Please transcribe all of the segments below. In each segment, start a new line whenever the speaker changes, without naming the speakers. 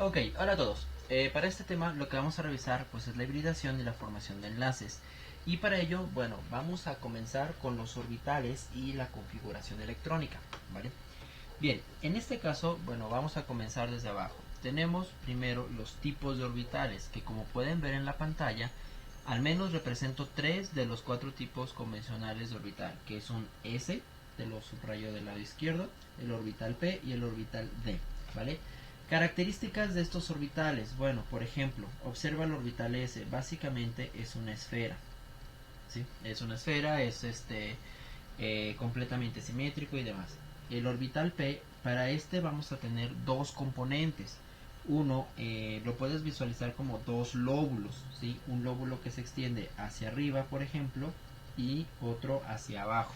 Ok, hola a todos. Para este tema lo que vamos a revisar pues es la hibridación y la formación de enlaces. Y para ello, bueno, vamos a comenzar con los orbitales y la configuración electrónica, ¿vale? Bien, en este caso, bueno, vamos a comenzar desde abajo. Tenemos primero los tipos de orbitales, que como pueden ver en la pantalla, al menos represento tres de los cuatro tipos convencionales de orbital, que es un S, te lo subrayo del lado izquierdo, el orbital P y el orbital D, ¿vale? Características de estos orbitales, bueno, por ejemplo, observa el orbital S, básicamente es una esfera, ¿sí? Es una esfera, es completamente simétrico y demás. El orbital P, para este vamos a tener dos componentes. Uno lo puedes visualizar como dos lóbulos, ¿sí? Un lóbulo que se extiende hacia arriba, por ejemplo, y otro hacia abajo.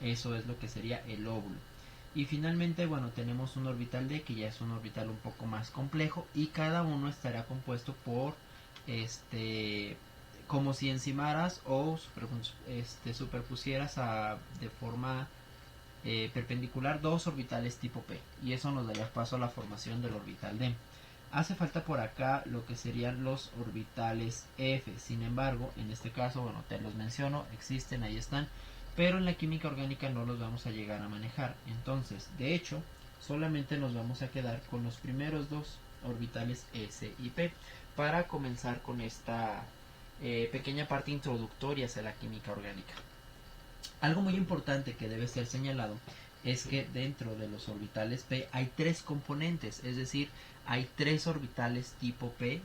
Eso es lo que sería el lóbulo. Y finalmente, bueno, tenemos un orbital D, que ya es un orbital un poco más complejo, y cada uno estará compuesto por como si encimaras o superpusieras de forma perpendicular dos orbitales tipo P, y eso nos daría paso a la formación del orbital D. Hace falta por acá lo que serían los orbitales F. Sin embargo, en este caso, bueno, te los menciono, existen, ahí están, pero en la química orgánica no los vamos a llegar a manejar. Entonces, de hecho, solamente nos vamos a quedar con los primeros dos orbitales S y P para comenzar con esta pequeña parte introductoria hacia la química orgánica. Algo muy importante que debe ser señalado es que dentro de los orbitales P hay tres componentes, es decir, hay tres orbitales tipo P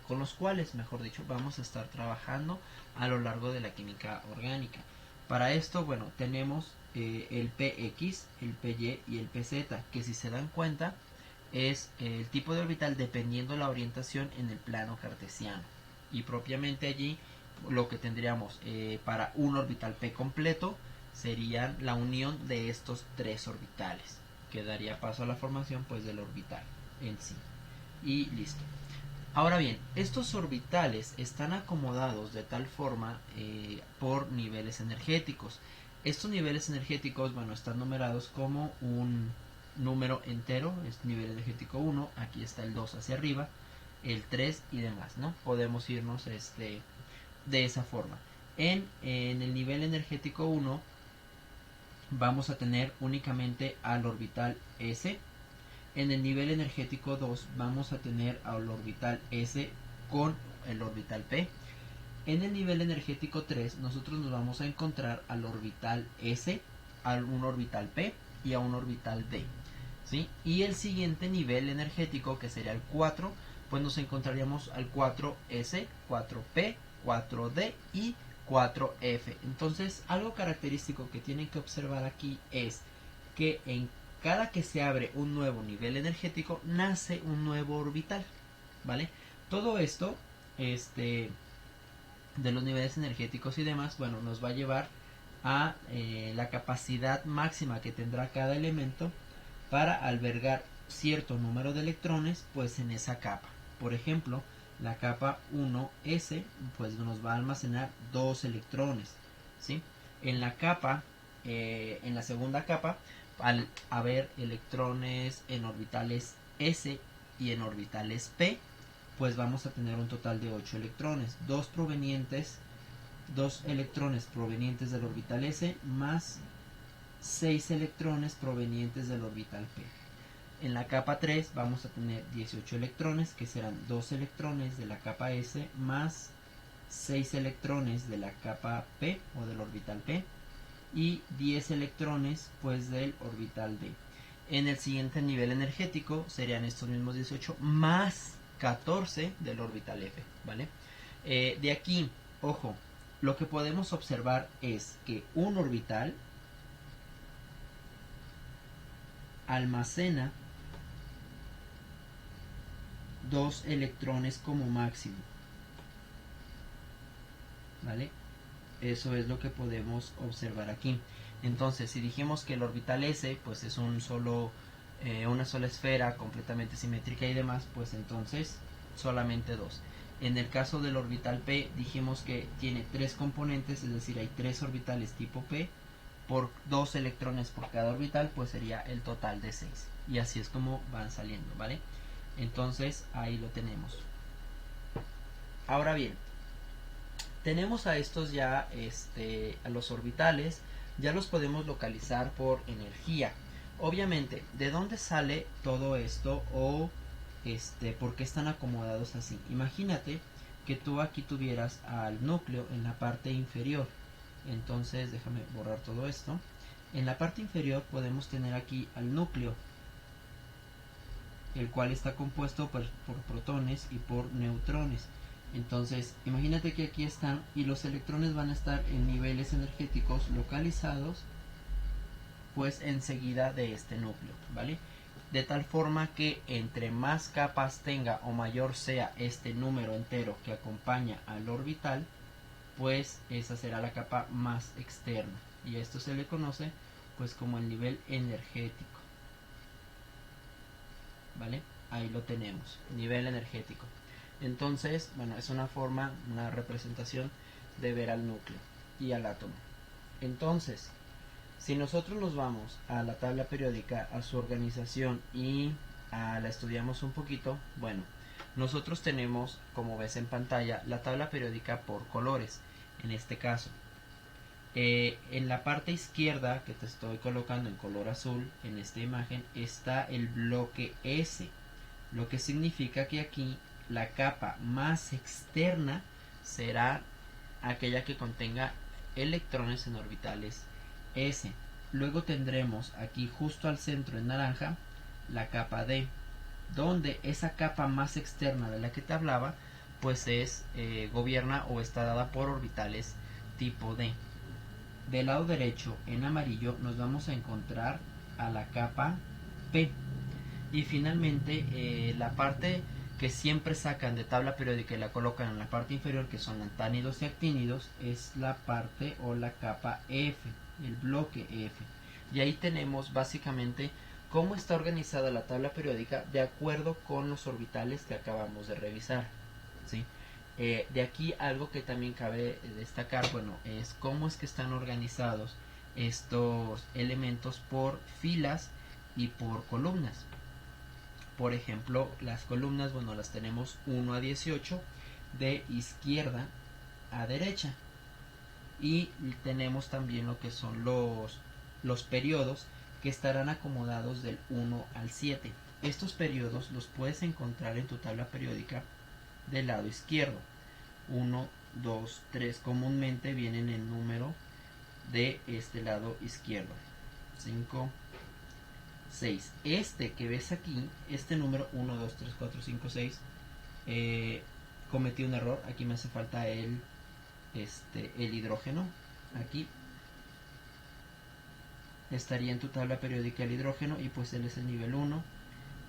con los cuales, mejor dicho, vamos a estar trabajando a lo largo de la química orgánica. Para esto, bueno, tenemos el PX, el PY y el PZ, que si se dan cuenta es el tipo de orbital dependiendo la orientación en el plano cartesiano. Y propiamente allí lo que tendríamos para un orbital P completo sería la unión de estos tres orbitales, que daría paso a la formación pues del orbital en sí. Y listo. Ahora bien, estos orbitales están acomodados de tal forma por niveles energéticos. Estos niveles energéticos, bueno, están numerados como un número entero, es nivel energético 1, aquí está el 2 hacia arriba, el 3 y demás, ¿no? Podemos irnos de esa forma. En el nivel energético 1 vamos a tener únicamente al orbital S. En el nivel energético 2 vamos a tener al orbital S con el orbital P. En el nivel energético 3 nosotros nos vamos a encontrar al orbital S, a un orbital P y a un orbital D, ¿sí? Y el siguiente nivel energético, que sería el 4, pues nos encontraríamos al 4S, 4P, 4D y 4F. Entonces, algo característico que tienen que observar aquí es que en cada que se abre un nuevo nivel energético, nace un nuevo orbital, ¿vale? Todo esto, de los niveles energéticos y demás, bueno, nos va a llevar a la capacidad máxima que tendrá cada elemento para albergar cierto número de electrones pues en esa capa. Por ejemplo, la capa 1s pues nos va a almacenar 2 electrones, ¿sí? En la capa, en la segunda capa, al haber electrones en orbitales s y en orbitales p, pues vamos a tener un total de 8 electrones, dos electrones provenientes del orbital s más 6 electrones provenientes del orbital P. En la capa 3 vamos a tener 18 electrones, que serán 2 electrones de la capa S más 6 electrones de la capa P o del orbital P y 10 electrones pues del orbital D. En el siguiente nivel energético serían estos mismos 18 más 14 del orbital F, ¿vale? De aquí, ojo, lo que podemos observar es que un orbital almacena 2 electrones como máximo, ¿vale? Eso es lo que podemos observar aquí. Entonces, si dijimos que el orbital S pues es una sola esfera completamente simétrica y demás, pues entonces solamente 2. En el caso del orbital P dijimos que tiene 3 componentes, es decir, hay 3 orbitales tipo P por 2 electrones por cada orbital, pues sería el total de 6. Y así es como van saliendo, ¿vale? Entonces ahí lo tenemos. Ahora bien, tenemos a estos ya, a los orbitales, ya los podemos localizar por energía. Obviamente, ¿de dónde sale todo esto o por qué están acomodados así? Imagínate que tú aquí tuvieras al núcleo en la parte inferior. Entonces déjame borrar todo esto. En la parte inferior podemos tener aquí al núcleo, el cual está compuesto por protones y por neutrones. Entonces imagínate que aquí están y los electrones van a estar en niveles energéticos localizados pues enseguida de este núcleo, ¿vale? De tal forma que entre más capas tenga o mayor sea este número entero que acompaña al orbital, pues esa será la capa más externa, y esto se le conoce pues como el nivel energético, ¿vale? Ahí lo tenemos, nivel energético. Entonces, bueno, es una forma, una representación de ver al núcleo y al átomo. Entonces, si nosotros nos vamos a la tabla periódica, a su organización y la estudiamos un poquito, bueno, nosotros tenemos, como ves en pantalla, la tabla periódica por colores. En este caso, en la parte izquierda que te estoy colocando en color azul en esta imagen está el bloque S, lo que significa que aquí la capa más externa será aquella que contenga electrones en orbitales S. Luego tendremos aquí justo al centro en naranja la capa D, donde esa capa más externa de la que te hablaba pues es gobierna o está dada por orbitales tipo D. Del lado derecho en amarillo nos vamos a encontrar a la capa P. Y finalmente la parte que siempre sacan de tabla periódica y la colocan en la parte inferior, que son lantánidos y actínidos, es la parte o la capa F, el bloque F. Y ahí tenemos básicamente cómo está organizada la tabla periódica de acuerdo con los orbitales que acabamos de revisar, ¿sí? De aquí algo que también cabe destacar, bueno, es cómo es que están organizados estos elementos por filas y por columnas. Por ejemplo, las columnas, bueno, las tenemos 1 a 18 de izquierda a derecha. Y tenemos también lo que son los periodos, que estarán acomodados del 1 al 7. Estos periodos los puedes encontrar en tu tabla periódica del lado izquierdo. 1, 2, 3 comúnmente vienen en número de este lado izquierdo. 5, 6. Este que ves aquí, este número 1, 2, 3, 4, 5, 6, cometí un error. Aquí me hace falta el hidrógeno. Aquí estaría en tu tabla periódica el hidrógeno y pues él es el nivel 1.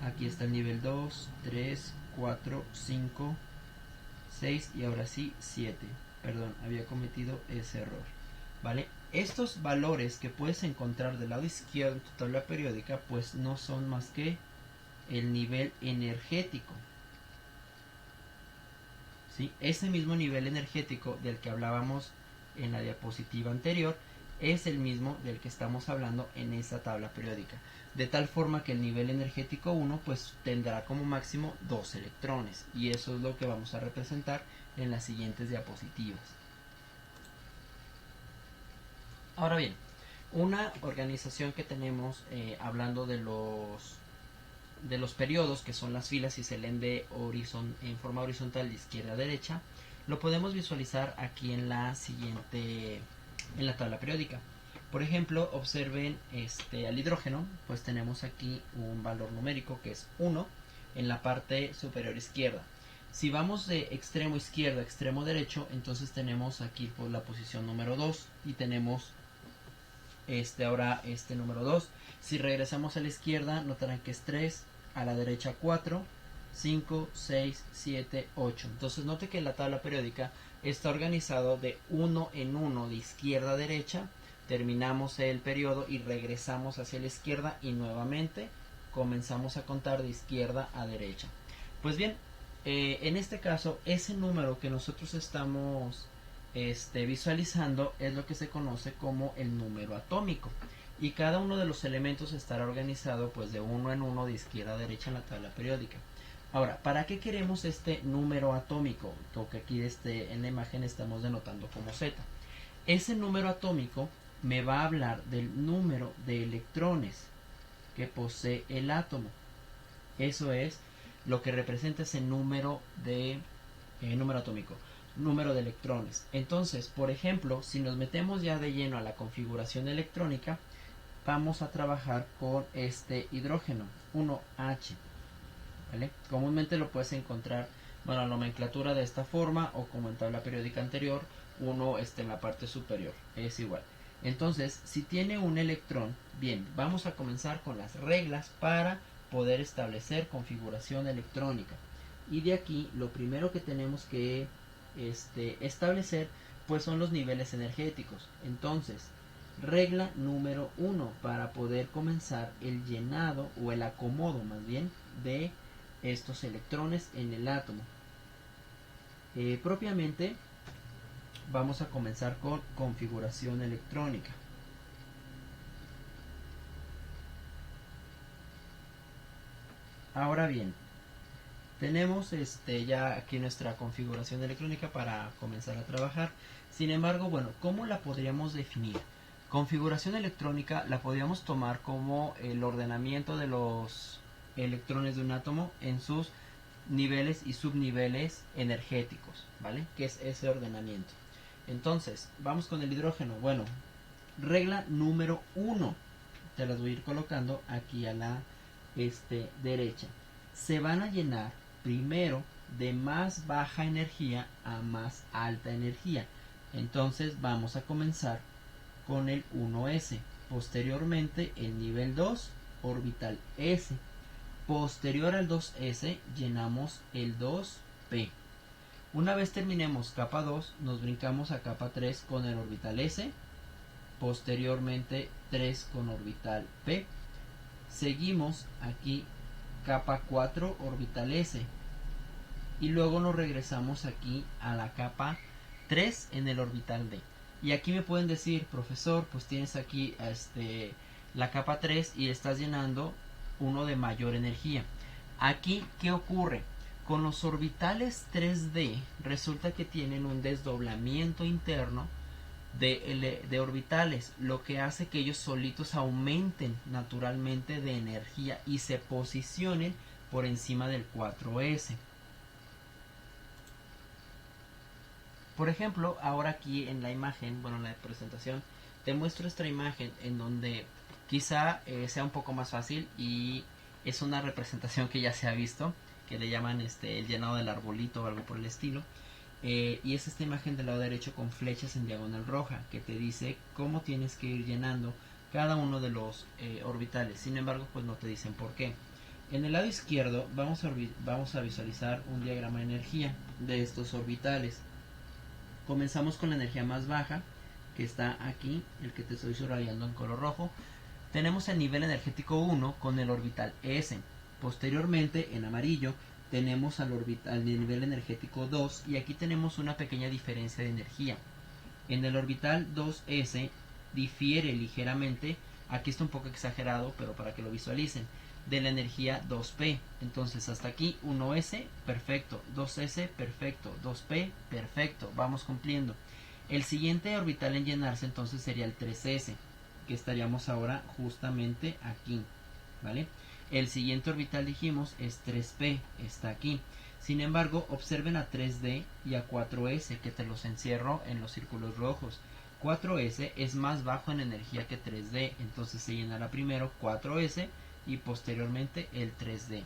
Aquí está el nivel 2, 3, 4, 5, 6 y ahora sí 7. Perdón, había cometido ese error, ¿vale? Estos valores que puedes encontrar del lado izquierdo de tu tabla periódica pues no son más que el nivel energético, ¿sí? Ese mismo nivel energético del que hablábamos en la diapositiva anterior es el mismo del que estamos hablando en esa tabla periódica, de tal forma que el nivel energético 1 pues tendrá como máximo 2 electrones, y eso es lo que vamos a representar en las siguientes diapositivas. Ahora bien, una organización que tenemos hablando de los periodos, que son las filas y se leen en forma horizontal de izquierda a derecha, lo podemos visualizar aquí en la siguiente, en la tabla periódica. Por ejemplo, observen al hidrógeno, pues tenemos aquí un valor numérico que es 1 en la parte superior izquierda. Si vamos de extremo izquierdo a extremo derecho, entonces tenemos aquí pues, la posición número 2 y tenemos ahora número 2. Si regresamos a la izquierda, notarán que es 3, a la derecha 4, 5, 6, 7, 8. Entonces note que la tabla periódica está organizado de 1 en 1 de izquierda a derecha. Terminamos el periodo y regresamos hacia la izquierda y nuevamente comenzamos a contar de izquierda a derecha. Pues bien, en este caso ese número que nosotros estamos visualizando es lo que se conoce como el número atómico. Y cada uno de los elementos estará organizado pues de uno en uno, de izquierda a derecha en la tabla periódica. Ahora, ¿para qué queremos este número atómico? Lo que aquí en la imagen estamos denotando como Z. Ese número atómico me va a hablar del número de electrones que posee el átomo. Eso es lo que representa ese número atómico, número de electrones. Entonces, por ejemplo, si nos metemos ya de lleno a la configuración electrónica, vamos a trabajar con este hidrógeno, 1H. ¿Vale? Comúnmente lo puedes encontrar, bueno, la nomenclatura de esta forma o como en tabla periódica anterior, 1 en la parte superior, es igual. Entonces, si tiene un electrón, bien, vamos a comenzar con las reglas para poder establecer configuración electrónica. Y de aquí, lo primero que tenemos que establecer, pues son los niveles energéticos. Entonces, regla número 1 para poder comenzar el llenado o el acomodo más bien de estos electrones en el átomo. Propiamente vamos a comenzar con configuración electrónica. Ahora bien, tenemos ya aquí nuestra configuración electrónica para comenzar a trabajar. Sin embargo, bueno, ¿cómo la podríamos definir? Configuración electrónica la podríamos tomar como el ordenamiento de los electrones de un átomo en sus niveles y subniveles energéticos, ¿vale? Que es ese ordenamiento. Entonces, vamos con el hidrógeno. Bueno, regla número 1. Te las voy a ir colocando aquí a la derecha. Se van a llenar primero de más baja energía a más alta energía. Entonces vamos a comenzar con el 1s. Posteriormente el nivel 2, orbital S. Posterior al 2s llenamos el 2p. Una vez terminemos capa 2, nos brincamos a capa 3 con el orbital S. Posteriormente 3 con orbital p. Seguimos aquí capa 4 orbital S. Y luego nos regresamos aquí a la capa 3 en el orbital D. Y aquí me pueden decir, profesor, pues tienes aquí la capa 3 y estás llenando uno de mayor energía. Aquí, ¿qué ocurre? Con los orbitales 3D resulta que tienen un desdoblamiento interno de orbitales, lo que hace que ellos solitos aumenten naturalmente de energía y se posicionen por encima del 4s. Por ejemplo, ahora aquí en la imagen, bueno, en la presentación, te muestro esta imagen en donde quizá sea un poco más fácil y es una representación que ya se ha visto, que le llaman el llenado del arbolito o algo por el estilo. Y es esta imagen del lado derecho con flechas en diagonal roja que te dice cómo tienes que ir llenando cada uno de los orbitales. Sin embargo, pues no te dicen por qué. En el lado izquierdo vamos a visualizar un diagrama de energía de estos orbitales. Comenzamos con la energía más baja, que está aquí, el que te estoy subrayando en color rojo. Tenemos el nivel energético 1 con el orbital S. Posteriormente, en amarillo, tenemos al nivel energético 2 y aquí tenemos una pequeña diferencia de energía. En el orbital 2s difiere ligeramente, aquí está un poco exagerado, pero para que lo visualicen, de la energía 2p. Entonces hasta aquí 1s, perfecto, 2s, perfecto, 2p, perfecto, vamos cumpliendo. El siguiente orbital en llenarse entonces sería el 3s, que estaríamos ahora justamente aquí, ¿vale? El siguiente orbital dijimos es 3p, está aquí. Sin embargo, observen a 3d y a 4s, que te los encierro en los círculos rojos. 4s es más bajo en energía que 3d, entonces se llenará primero 4s y posteriormente el 3d.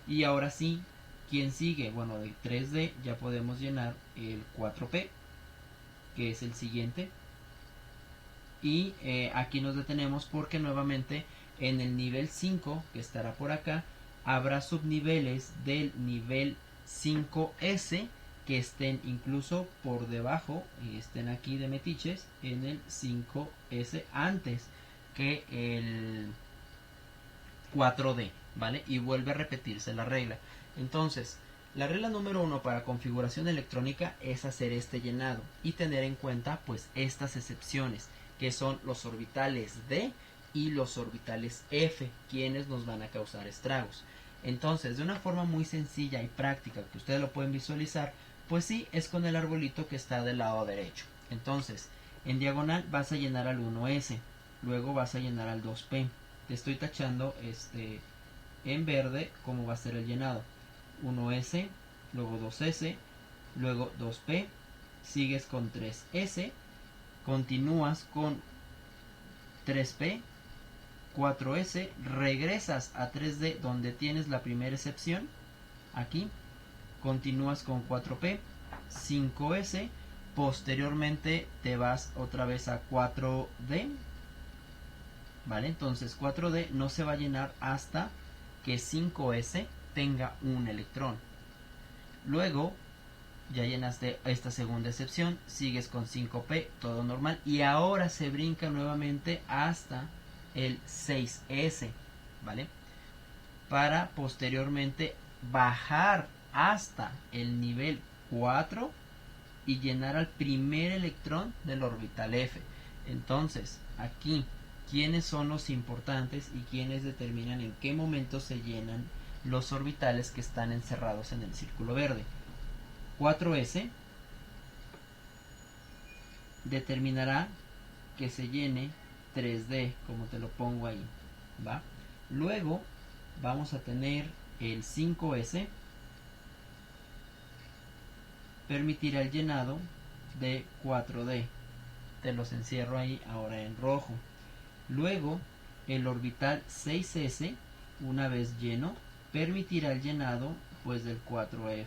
Y ahora sí, ¿quién sigue? Bueno, de 3d ya podemos llenar el 4p, que es el siguiente. Y aquí nos detenemos porque nuevamente en el nivel 5, que estará por acá, habrá subniveles del nivel 5S que estén incluso por debajo y estén aquí de metiches en el 5S antes que el 4D, ¿vale? Y vuelve a repetirse la regla. Entonces, La regla número 1 para configuración electrónica es hacer este llenado y tener en cuenta pues estas excepciones, que son los orbitales D y los orbitales F, quienes nos van a causar estragos. Entonces, de una forma muy sencilla y práctica que ustedes lo pueden visualizar, pues sí, es con el arbolito que está del lado derecho. Entonces, en diagonal vas a llenar al 1S, luego vas a llenar al 2P. Te estoy tachando en verde cómo va a ser el llenado. 1S, luego 2S, luego 2P, sigues con 3S, continúas con 3P, 4S, regresas a 3D donde tienes la primera excepción, aquí, continúas con 4P, 5S, posteriormente te vas otra vez a 4D, ¿vale? Entonces 4D no se va a llenar hasta que 5S tenga un electrón. Luego ya llenaste esta segunda excepción, sigues con 5P, todo normal, y ahora se brinca nuevamente hasta el 6S, ¿vale? Para posteriormente bajar hasta el nivel 4 y llenar al primer electrón del orbital F. Entonces, aquí, ¿quiénes son los importantes y quiénes determinan en qué momento se llenan los orbitales que están encerrados en el círculo verde? 4S determinará que se llene 3D, como te lo pongo ahí, ¿va? Luego vamos a tener el 5S, permitirá el llenado de 4D. Te los encierro ahí ahora en rojo. Luego el orbital 6S, una vez lleno, permitirá el llenado pues del 4F,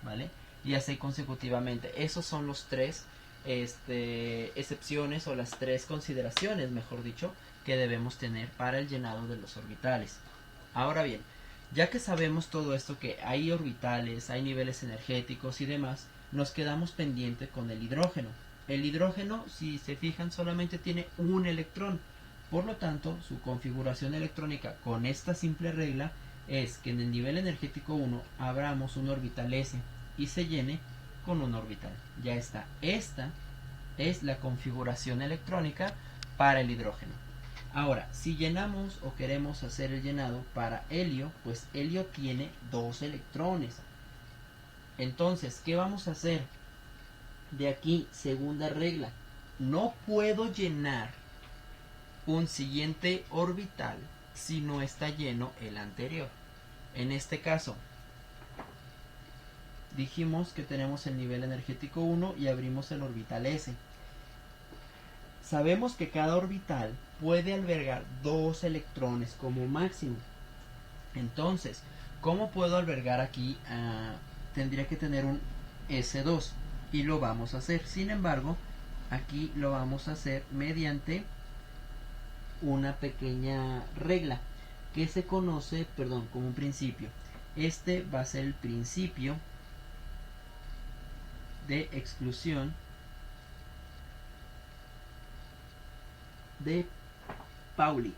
¿vale? Y así consecutivamente. Esos son los tres excepciones o las tres consideraciones, mejor dicho, que debemos tener para el llenado de los orbitales. Ahora bien, ya que sabemos todo esto, que hay orbitales, hay niveles energéticos y demás, nos quedamos pendiente con el hidrógeno. El hidrógeno, si se fijan, solamente tiene un electrón. Por lo tanto, su configuración electrónica con esta simple regla es que en el nivel energético 1 abramos un orbital S y se llene con un orbital. Ya está. Esta es la configuración electrónica para el hidrógeno. Ahora, si llenamos o queremos hacer el llenado para helio, pues helio tiene 2 electrones. Entonces, ¿qué vamos a hacer? De aquí, segunda regla. No puedo llenar un siguiente orbital si no está lleno el anterior. En este caso, dijimos que tenemos el nivel energético 1 y abrimos el orbital S. Sabemos que cada orbital puede albergar 2 electrones como máximo. Entonces, ¿cómo puedo albergar aquí? Tendría que tener un S2 y lo vamos a hacer. Sin embargo, aquí lo vamos a hacer mediante una pequeña regla que se conoce, como un principio. Este va a ser el principio de exclusión de Pauli.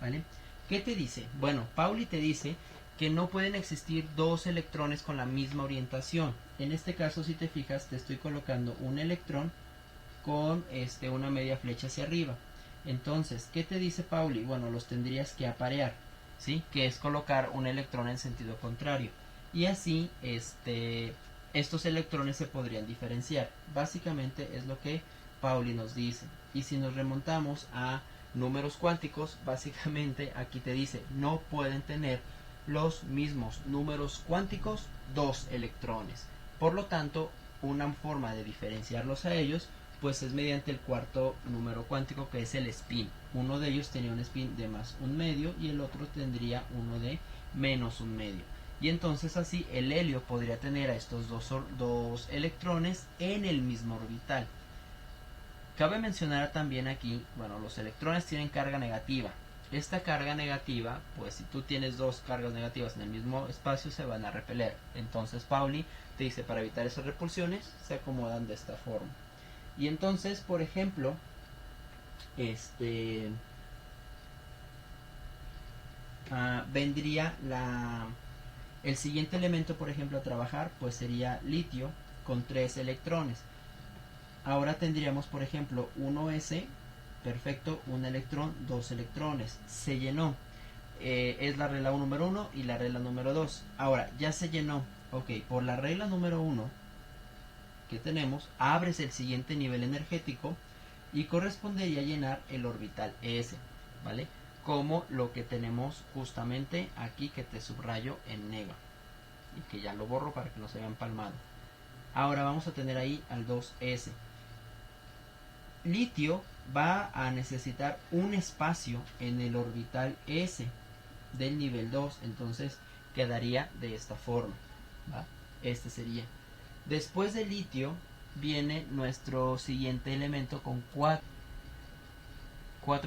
¿Vale? ¿Qué te dice? Bueno, Pauli te dice que no pueden existir 2 electrones con la misma orientación. En este caso, si te fijas, te estoy colocando un electrón con una media flecha hacia arriba. Entonces, ¿qué te dice Pauli? Bueno, los tendrías que aparear, ¿sí? Que es colocar un electrón en sentido contrario. Y así, estos electrones se podrían diferenciar. Básicamente es lo que Pauli nos dice. Y si nos remontamos a números cuánticos, básicamente aquí te dice, no pueden tener los mismos números cuánticos 2 electrones. Por lo tanto, una forma de diferenciarlos a ellos pues es mediante el cuarto número cuántico, que es el spin. Uno de ellos tenía un spin de más un medio y el otro tendría uno de menos un medio. Y entonces así el helio podría tener a estos dos electrones en el mismo orbital. Cabe mencionar también aquí, bueno, los electrones tienen carga negativa. Esta carga negativa, pues si tú tienes 2 cargas negativas en el mismo espacio, se van a repeler. Entonces Pauli te dice, para evitar esas repulsiones, se acomodan de esta forma. Y entonces, por ejemplo, vendría el siguiente elemento, por ejemplo, a trabajar, pues sería litio con 3 electrones. Ahora tendríamos, por ejemplo, 1s, perfecto, 1 electrón, 2 electrones, se llenó. Es la regla número 1 y la regla número 2. Ahora, ya se llenó. Ok, por la regla número 1 que tenemos, abres el siguiente nivel energético y correspondería llenar el orbital S, ¿vale? Como lo que tenemos justamente aquí, que te subrayo en negro y que ya lo borro para que no se vea empalmado. Ahora vamos a tener ahí al 2s. Litio va a necesitar un espacio en el orbital S del nivel 2, entonces quedaría de esta forma, ¿va? Este sería. Después de litio viene nuestro siguiente elemento con 4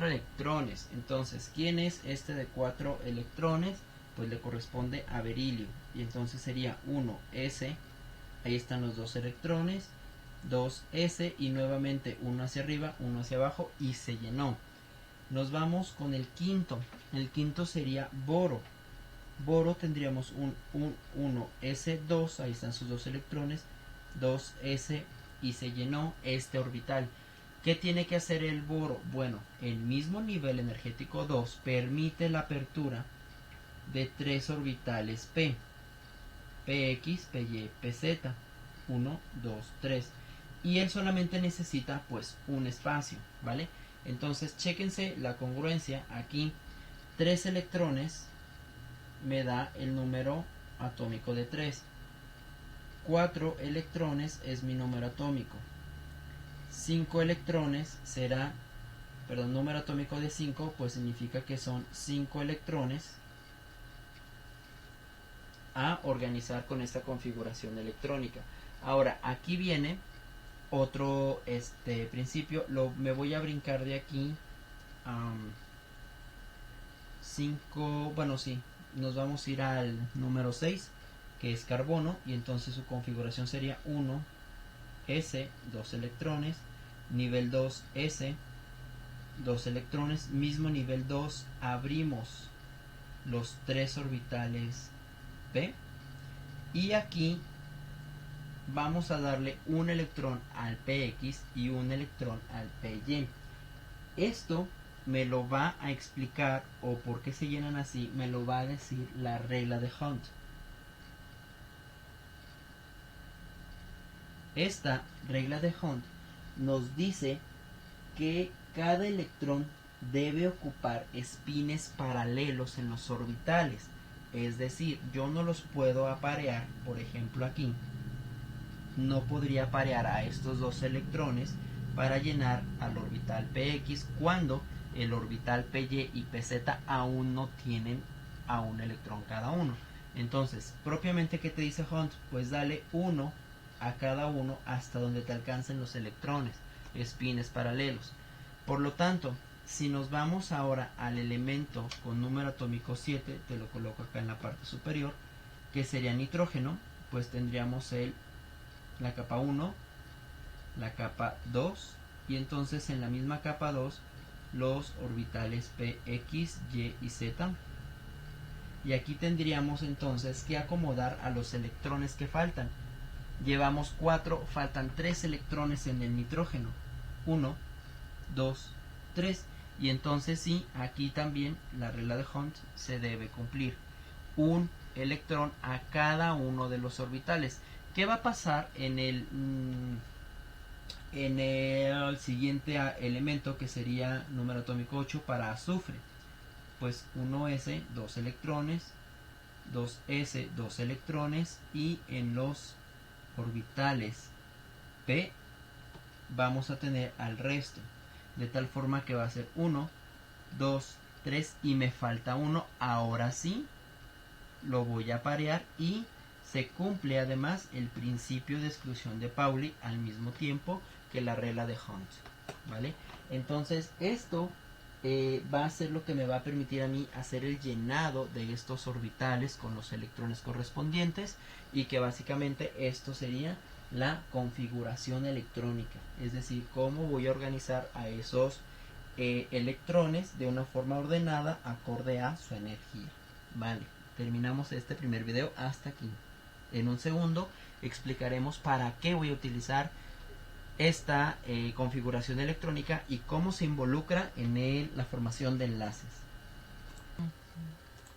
electrones. Entonces, ¿quién es este de 4 electrones? Pues le corresponde a berilio, y entonces sería 1s, ahí están los 2 electrones, 2s y nuevamente uno hacia arriba, uno hacia abajo y se llenó. Nos vamos con el quinto. El quinto sería boro. Boro tendríamos un 1s2, ahí están sus 2 electrones, 2s y se llenó este orbital. ¿Qué tiene que hacer el boro? Bueno, el mismo nivel energético 2 permite la apertura de 3 orbitales p, px, py, pz, 1, 2, 3, y él solamente necesita pues un espacio, ¿vale? Entonces chéquense la congruencia. Aquí 3 electrones me da el número atómico de 3, 4 electrones es mi número atómico, 5 electrones será, perdón, número atómico de 5, pues significa que son 5 electrones a organizar con esta configuración electrónica. Ahora, aquí viene otro principio. Me voy a brincar de aquí 5, bueno, sí, nos vamos a ir al número 6, que es carbono, y entonces su configuración sería 1s, 2 electrones, nivel 2s, 2 electrones, mismo nivel 2, abrimos los 3 orbitales p, y aquí vamos a darle un electrón al px y un electrón al py. Esto me lo va a explicar, o por qué se llenan así, me lo va a decir la regla de Hunt. Esta regla de Hunt nos dice que cada electrón debe ocupar espines paralelos en los orbitales. Es decir, yo no los puedo aparear, por ejemplo aquí, no podría aparear a estos 2 electrones para llenar al orbital px cuando el orbital py y pz aún no tienen a un electrón cada uno. Entonces, propiamente, ¿qué te dice Hunt? Pues dale 1 a cada uno hasta donde te alcancen los electrones, espines paralelos. Por lo tanto, si nos vamos ahora al elemento con número atómico 7, te lo coloco acá en la parte superior, que sería nitrógeno, pues tendríamos la capa 1, la capa 2, y entonces en la misma capa 2 los orbitales p, x, y y z. Y aquí tendríamos entonces que acomodar a los electrones que faltan. Llevamos 4, faltan 3 electrones en el nitrógeno. 1, 2, 3. Y entonces sí, aquí también la regla de Hunt se debe cumplir. Un electrón a cada uno de los orbitales. ¿Qué va a pasar en el siguiente elemento, que sería número atómico 8 para azufre? Pues 1s, 2 electrones, 2s, 2 electrones, y en los orbitales p vamos a tener al resto, de tal forma que va a ser 1, 2, 3 y me falta 1. Ahora sí lo voy a parear y se cumple además el principio de exclusión de Pauli al mismo tiempo que la regla de Hunt, ¿vale? Entonces esto va a ser lo que me va a permitir a mí hacer el llenado de estos orbitales con los electrones correspondientes, y que básicamente esto sería la configuración electrónica, es decir, cómo voy a organizar a esos electrones de una forma ordenada acorde a su energía. Vale, terminamos este primer video hasta aquí. En un segundo explicaremos para qué voy a utilizar esta configuración electrónica y cómo se involucra en la formación de enlaces.